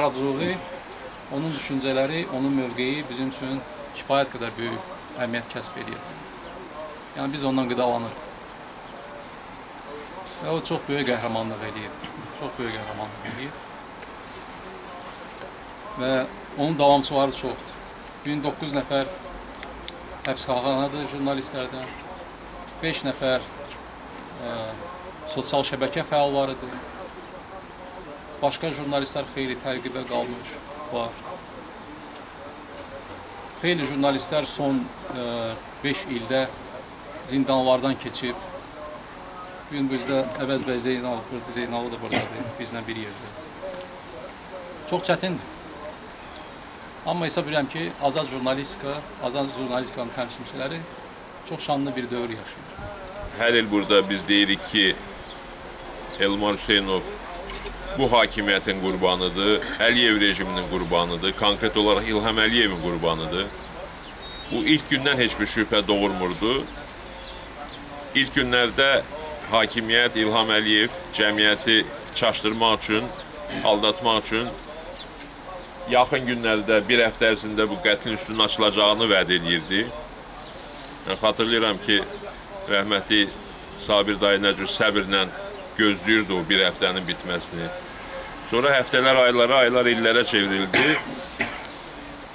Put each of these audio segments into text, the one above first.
yaradıcılığı, onun düşüncələri, onun mövqeyi bizim üçün kifayət qədər böyük əhəmiyyət kəsb edir. Yəni biz ondan qidalanırıq. Və o çox böyük qəhrəmanlıq edir. Çox böyük qəhrəmanlıq edir. Və onun davamçıları çoxdur. Bugün 9 nəfər həbsxanadadır jurnalistlərdən, 5 nəfər sosial şəbəkə fəalları idi. Başqa jurnalistlər xeyli təqibə qalmış var. Xeyli jurnalistlər son 5 ildə zindanlardan keçib. Bugün bizdə Əvəz bəy Zeynalov da buradadır, bizlə bir yerdə. Çox çətindir. Amma hesab edirəm ki, azad jurnalistikanın təmsilçiləri çox şanlı bir dövr yaşayır. Hər il burada biz deyirik ki, Elmar Hüseynov bu hakimiyyətin qurbanıdır, Əliyev rejiminin qurbanıdır, konkret olaraq İlham Əliyevin qurbanıdır. Bu ilk gündən heç bir şübhə doğurmurdu. İlk günlərdə hakimiyyət İlham Əliyev cəmiyyəti çaşdırmaq üçün, aldatmaq üçün yaxın günlərdə, bir həftə ərzində bu qətlin üstünün açılacağını vəd edirdi. Mən xatırlayıram ki, rəhmətli Sabir dayı nə cür səbirlə gözləyirdi o bir həftənin bitməsini. Sonra həftələr, aylar, illərə çevrildi.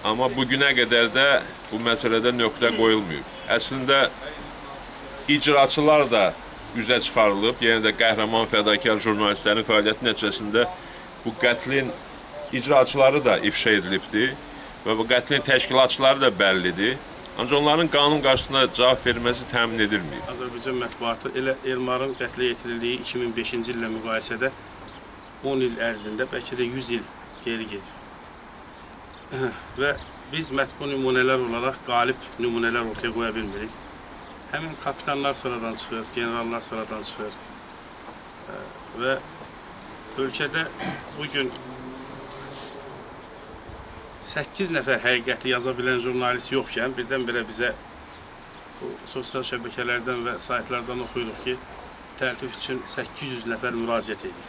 Amma bugünə qədər də bu məsələdə nöqtə qoyulmuyor. Əslində, icraçılar da üzə çıxarılıb, yenə də qəhrəman fədakar jurnalistlərin fəaliyyəti nəticəsində bu qətlin icraçıları da ifşa edilibdir və bu qətlin təşkilatçıları da bəllidir. Ancaq onların qanun qarşısında cavab verməsi təmin edilməyib. Azərbaycan mətbuatı elə Elmarın qətlə yetirildiyi 2005-ci illə müqayisədə 10 il ərzində, bəlkə də 100 il geri gedir. Və biz mətbu nümunələr olaraq qalib nümunələr ortaya qoya bilmirik. Həmin kapitanlar sıradan çıxır, generallar sıradan çıxır. Və ölkədə bugün 8 nəfər həqiqəti yaza bilən jurnalist yoxkən, birdən-birə bizə sosial şəbəkələrdən və saytlardan oxuyuruq ki, təltif üçün 800 nəfər müraciət edir.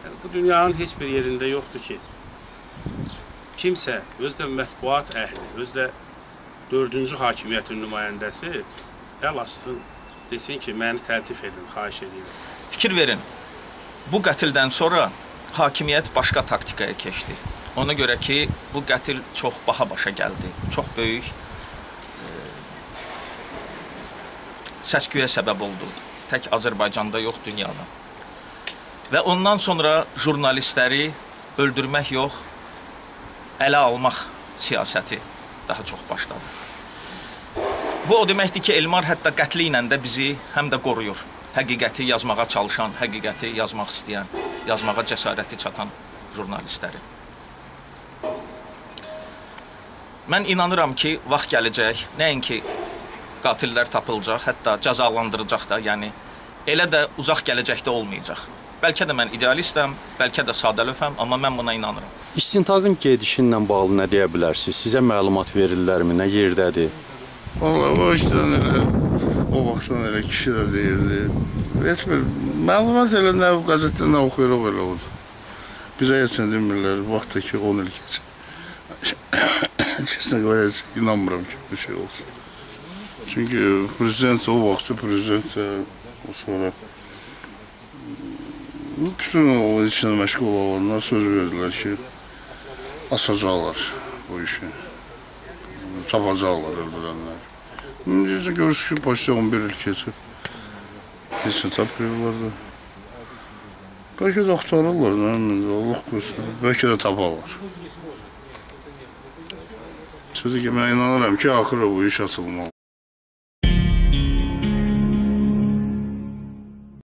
Yəni, bu dünyanın heç bir yerində yoxdur ki, kimsə, özdə mətbuat əhli, özdə 4-cü hakimiyyətin nümayəndəsi əl açsın, desin ki, məni təltif edin, xahiş edin. Fikir verin, bu qətildən sonra hakimiyyət başqa taktikaya keçdi. Ona görə ki, bu qətil çox baha başa gəldi, çox böyük səs-küyə səbəb oldu. Tək Azərbaycanda yox, dünyada. Və ondan sonra jurnalistləri öldürmək yox, ələ almaq siyasəti daha çox başladı. Bu o deməkdir ki, Elmar hətta qətli ilə də bizi həm də qoruyur. Həqiqəti yazmağa çalışan, həqiqəti yazmaq istəyən, yazmağa cəsarəti çatan jurnalistləri. Mən inanıram ki, vaxt gələcək, nəinki qatillər tapılacaq, hətta cəzalandıracaq da, yəni elə də uzaq gələcəkdə olmayacaq. Bəlkə də mən idealistəm, bəlkə də sadəlöfəm, amma mən buna inanıram. İstintaqın gedişinlə bağlı nə deyə bilərsiniz? Sizə məlumat verirlərmi, nə yerdədir? Vallahi o işdən elə, o vaxtdan elə kişi də deyildi. Heç bir məlumat elə nə qəzetdə nə oxuyuruq elə oldu. Bizə heç nə demirlər, vaxtdakı 10 il keçir. Kesinlikle böyle inanmıram ki bir şey olsun. Çünkü prezident o vaxtı prezident o sonra bütün o içinde məşğul olanlar söz verdiler ki asacaqlar bu işi. Tapacaqlar öldürənlər. Necə görürüz ki başta 11 il keçib. Heç nə tapmıyorlar da. Belki de axtarırlar, Allah qoysun. Belki de taparlar. Sözü ki, mən inanıram ki, axırı bu iş açılmalı.